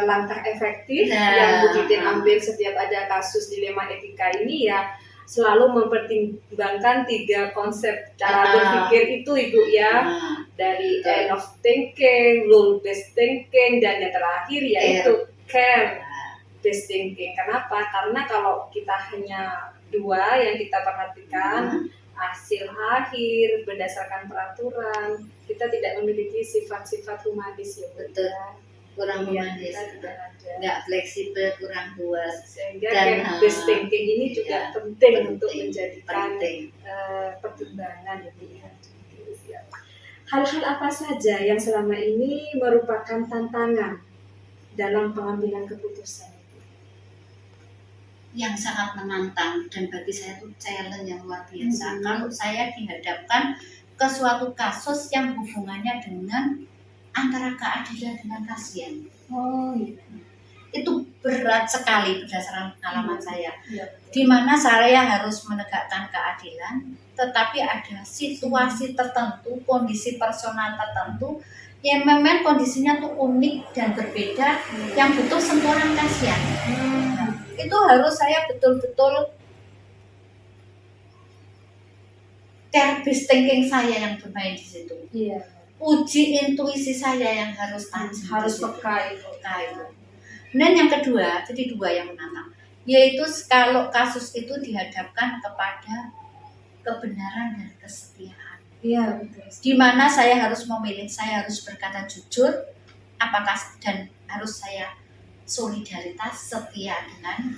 langkah efektif yang Bu Titin ambil setiap ada kasus dilema etika ini ya selalu mempertimbangkan 3 konsep cara berpikir itu Ibu ya. Dari end of thinking, rule based thinking, dan yang terakhir yaitu care based thinking. Kenapa? Karena kalau kita hanya 2 yang kita perhatikan hasil akhir berdasarkan peraturan, kita tidak memiliki sifat-sifat humanis ya. Betul. Kurang humanis, nggak fleksibel, kurang luas. Sehingga care based thinking ini juga penting untuk menjadikan pertimbangan ya. Hal-hal apa saja yang selama ini merupakan tantangan dalam pengambilan keputusan? Yang sangat menantang dan bagi saya itu challenge yang luar biasa. Kalau saya dihadapkan ke suatu kasus yang hubungannya dengan antara keadilan dengan kasihan. Itu berat sekali berdasarkan pengalaman saya. Di mana saya harus menegakkan keadilan, tetapi ada situasi tertentu, kondisi personal tertentu yang memang kondisinya tuh unik dan berbeda, yang butuh sentuhan kasihan. Itu harus saya betul-betul care-based thinking saya yang bermain di situ. Uji intuisi saya yang harus tajam, harus peka. Dan yang kedua, jadi 2 yang menantang, yaitu kalau kasus itu dihadapkan kepada kebenaran dan kesetiaan. Iya, betul. Di mana saya harus memilih, saya harus berkata jujur, apakah dan harus saya solidaritas setia dengan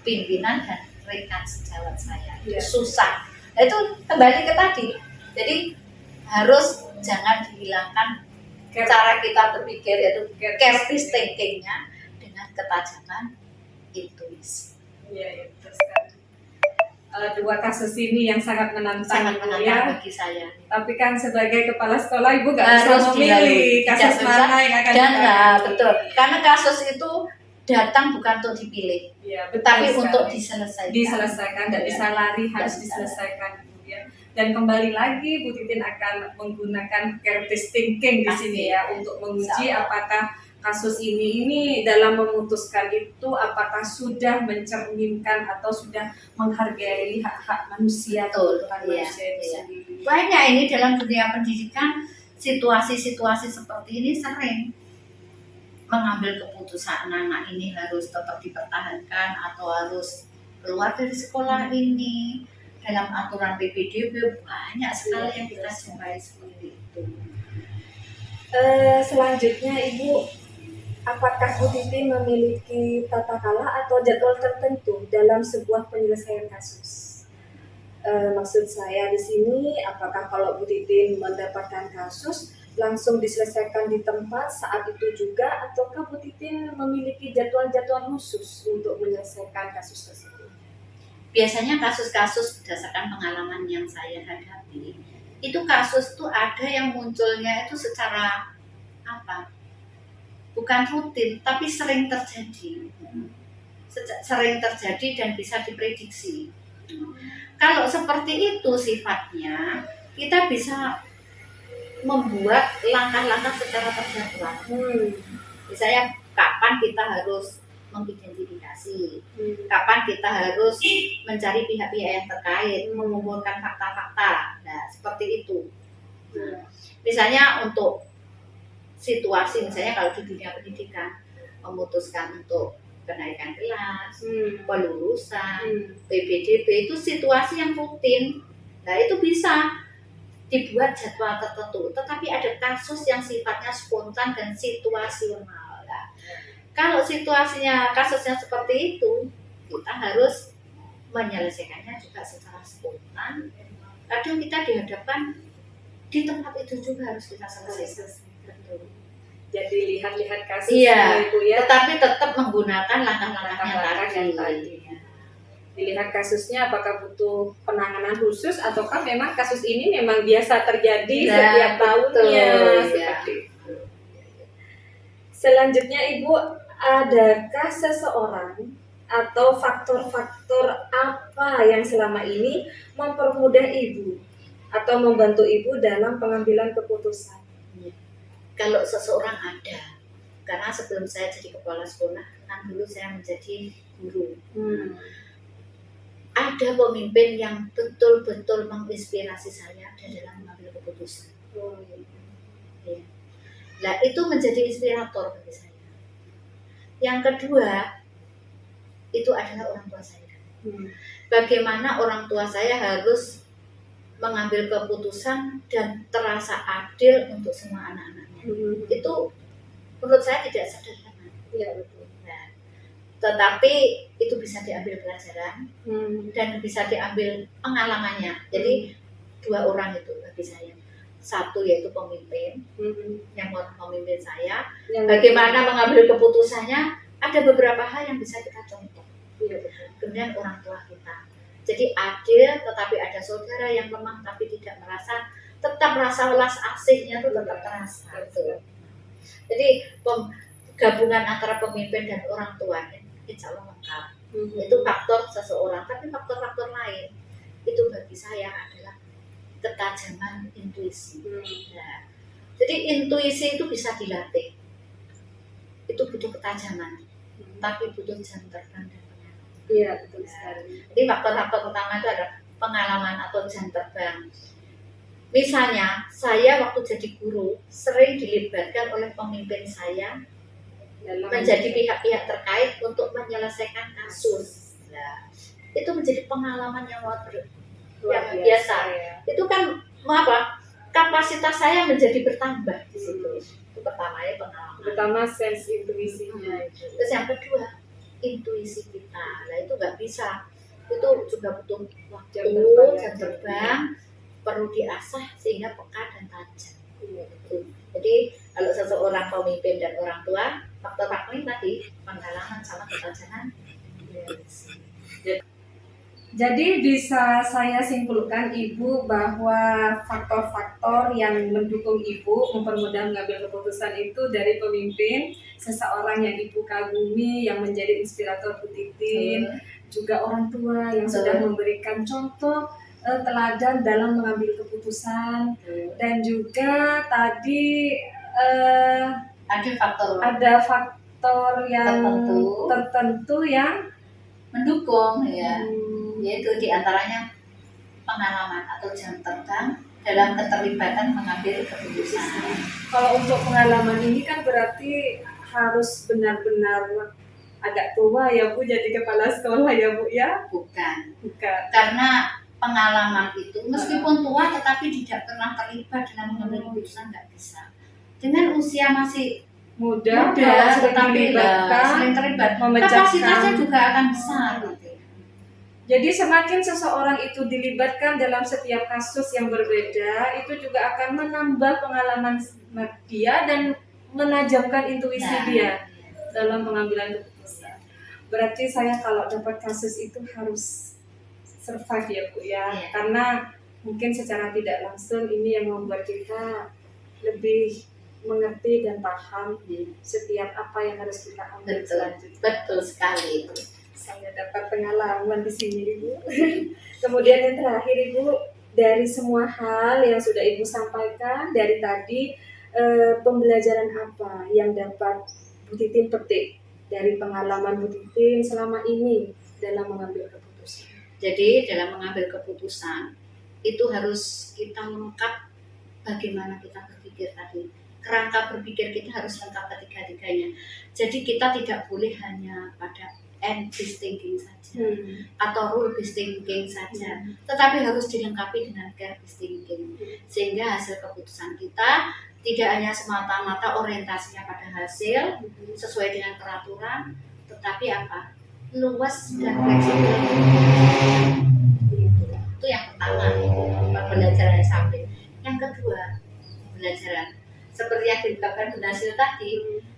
pimpinan dan rekan sejawat saya. Susah. Nah, itu kembali ke tadi. Jadi harus jangan dihilangkan cara kita berpikir, yaitu care-based thinkingnya dengan ketajaman intuisi. Iya, betul sekali. 2 kasus ini yang sangat menantang ya bagi saya. Tapi kan sebagai kepala sekolah Ibu nggak bisa memilih kasus mana yang akan diambil. Betul. Karena kasus itu datang bukan untuk dipilih, Ya, betul tapi sekali. untuk diselesaikan. Diselesaikan, tidak Ya. bisa lari, harus Tidak bisa. diselesaikan kemudian. Dan kembali lagi Bu Titin akan menggunakan critical thinking di sini ya untuk menguji apakah kasus ini dalam memutuskan itu apakah sudah mencerminkan atau sudah menghargai hak-hak manusia, Betul, kebutuhan iya, manusia itu iya. sendiri. Banyak ini dalam dunia pendidikan, situasi-situasi seperti ini sering mengambil keputusan anak ini harus tetap dipertahankan atau harus keluar dari sekolah ini. Dalam aturan PPDB banyak sekali yang kita jumpai seperti itu. Selanjutnya Ibu, apakah Bu Titin memiliki tata krama atau jadwal tertentu dalam sebuah penyelesaian kasus? Maksud saya di sini, apakah kalau Bu Titin mendapatkan kasus langsung diselesaikan di tempat saat itu juga, ataukah Bu Titin memiliki jadwal-jadwal khusus untuk menyelesaikan kasus tersebut? Biasanya kasus-kasus berdasarkan pengalaman yang saya hadapi, itu kasus tuh ada yang munculnya itu secara bukan rutin, tapi sering terjadi. Sering terjadi dan bisa diprediksi. Kalau seperti itu sifatnya, kita bisa membuat langkah-langkah secara terjadwal. Misalnya kapan kita harus mengidentifikasi, kapan kita harus mencari pihak-pihak yang terkait, mengumpulkan fakta-fakta. Nah, seperti itu. Misalnya untuk situasi, misalnya kalau di dunia pendidikan, memutuskan untuk kenaikan kelas, pelulusan, PPDB, itu situasi yang rutin. Nah, itu bisa dibuat jadwal tertentu, tetapi ada kasus yang sifatnya spontan dan situasional. Nah, kalau kasusnya seperti itu, kita harus menyelesaikannya juga secara spontan. Kadang kita dihadapkan di tempat itu juga harus kita selesaikan. Jadi lihat-lihat kasusnya itu ya. Tetapi tetap menggunakan langkah-langkahnya tadi. Dilihat kasusnya apakah butuh penanganan khusus ataukah memang kasus ini memang biasa terjadi setiap tahunnya. Seperti itu. Selanjutnya Ibu, adakah seseorang atau faktor-faktor apa yang selama ini mempermudah Ibu atau membantu Ibu dalam pengambilan keputusan? Kalau seseorang ada, karena sebelum saya jadi kepala sekolah, kan dulu saya menjadi guru. Ada pemimpin yang betul-betul menginspirasi saya dalam mengambil keputusan. Ya. Nah, itu menjadi inspirator bagi saya. Yang kedua, itu adalah orang tua saya. Bagaimana orang tua saya harus mengambil keputusan dan terasa adil untuk semua anak-anaknya. Itu menurut saya tidak sederhana. Iya, betul. Nah, tetapi itu bisa diambil pelajaran dan bisa diambil pengalamannya. Jadi dua orang itu bagi saya. Satu yaitu pemimpin, yang memimpin saya. Bagaimana mengambil keputusannya, ada beberapa hal yang bisa kita contoh. Kemudian orang tua kita. Jadi adil, tetapi ada saudara yang lemah tapi tidak merasa, tetap rasa welas asihnya itu tetap terasa. Jadi gabungan antara pemimpin dan orang tua insya Allah lengkap. Itu faktor seseorang, tapi faktor-faktor lain itu bagi saya adalah ketajaman intuisi. Nah, jadi intuisi itu bisa dilatih. Itu butuh ketajaman, tapi butuh jam terbang dan pengalaman. Iya, betul sekali. Jadi faktor-faktor utama itu ada pengalaman atau jam terbang. Misalnya, saya waktu jadi guru sering dilibatkan oleh pemimpin saya menjadi pihak-pihak terkait untuk menyelesaikan kasus. Nah, itu menjadi pengalaman yang luar biasa. Ya. Itu kan kapasitas saya menjadi bertambah di situ. Itu pertama ya, pengalaman. Pertama sense intuisinya. Terus yang kedua, intuisi kita. Nah, itu nggak bisa. Itu juga butuh waktu, jam terbang, perlu diasah sehingga peka dan tajam. Jadi kalau seseorang pemimpin dan orang tua, faktor-faktor ini tadi pengalaman sama ketajaman. Jadi bisa saya simpulkan Ibu bahwa faktor-faktor yang mendukung Ibu mempermudah mengambil keputusan itu dari pemimpin, seseorang yang Ibu kagumi yang menjadi inspirator Bu Titin, juga orang tua yang sudah memberikan contoh teladan dalam mengambil keputusan, dan juga tadi ada faktor yang tertentu yang mendukung ya, yaitu diantaranya pengalaman atau jam terbang dalam keterlibatan mengambil keputusan. Kalau untuk pengalaman ini kan berarti harus benar-benar agak tua ya Bu, jadi kepala sekolah ya Bu ya? Bukan. Karena pengalaman itu meskipun tua tetapi tidak pernah terlibat dalam mengambil keputusan, nggak bisa. Dengan usia masih muda tetapi sering terlibat, kapasitasnya juga akan besar. Jadi semakin seseorang itu dilibatkan dalam setiap kasus yang berbeda, itu juga akan menambah pengalaman dia dan menajamkan intuisi dia dalam pengambilan keputusan. Berarti saya kalau dapat kasus itu harus survive ya Bu ya, karena mungkin secara tidak langsung ini yang membuat kita lebih mengerti dan paham setiap apa yang harus kita ambil selanjutnya. Betul sekali. Saya dapat pengalaman di sini Ibu. Kemudian yang terakhir Ibu, dari semua hal yang sudah Ibu sampaikan dari tadi, pembelajaran apa yang dapat Bu Titin petik dari pengalaman Bu Titin selama ini dalam mengambil keputusan? Jadi dalam mengambil keputusan itu harus kita lengkap bagaimana kita berpikir tadi. Kerangka berpikir kita harus lengkap ketiga-tiganya. Jadi kita tidak boleh hanya pada end-based thinking saja atau rule-based thinking saja, tetapi harus dilengkapi dengan care-based thinking, sehingga hasil keputusan kita tidak hanya semata-mata orientasinya pada hasil sesuai dengan peraturan, tetapi apa? Luas dan fleksibel. Itu yang pertama, pembelajaran sampai. Yang kedua, pembelajaran seperti yang diungkapkan Bu Nasil tadi,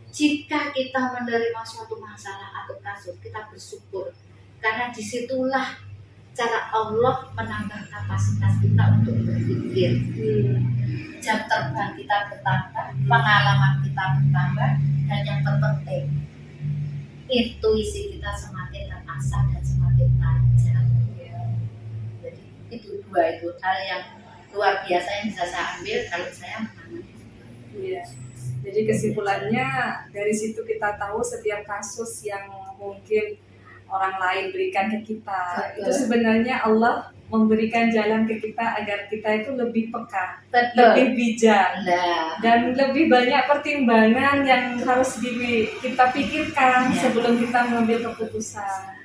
jika kita menerima suatu masalah atau kasus, kita bersyukur, karena disitulah cara Allah menambah kapasitas kita untuk berpikir. Jam terbang kita bertambah, pengalaman kita bertambah, dan yang terpenting, intuisi kita semakin terasah dan semakin tajam. Jadi itu dua itu hal yang luar biasa yang bisa saya ambil kalau saya menangani. Iya. Jadi kesimpulannya dari situ kita tahu setiap kasus yang mungkin orang lain berikan ke kita, itu sebenarnya Allah memberikan jalan ke kita agar kita itu lebih peka, lebih bijak, dan lebih banyak pertimbangan yang harus kita pikirkan sebelum kita mengambil keputusan.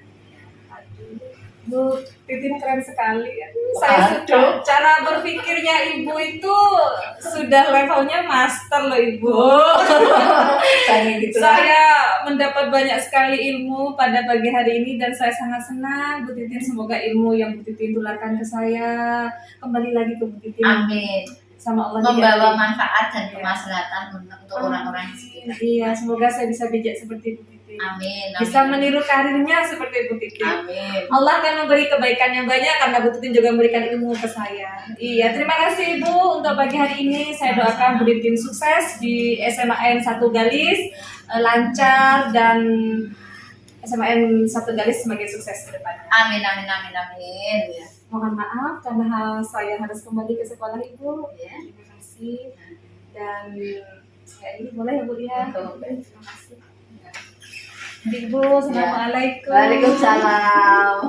Bu Titin keren sekali. Saya sudah, cara berpikirnya Ibu itu sudah levelnya master loh Ibu. Saya mendapat banyak sekali ilmu pada pagi hari ini dan saya sangat senang Bu Titin. Semoga ilmu yang Bu Titin tularkan ke saya kembali lagi ke Bu Titin. Amin. Sama Allah membawa manfaat dan kemaslahatan untuk orang-orang di sekitar. Iya, semoga saya bisa bijak seperti Bu Titin. Amin. Bisa meniru karirnya seperti Bu Titin. Amin. Allah akan memberi kebaikan yang banyak karena Bu Titin juga memberikan ilmu ke saya. Iya, terima kasih Ibu untuk pagi hari ini. Saya doakan Bu Titin sukses di SMAN 1 Galis, lancar, dan SMAN 1 Galis semakin sukses ke depannya. Amin, amin, amin, amin. Ya. Mohon maaf karena saya harus kembali ke sekolah Ibu. Ya. Terima kasih. Dan saya ini boleh ya Bu ya. Terima kasih. Ibu, assalamualaikum. Waalaikumsalam.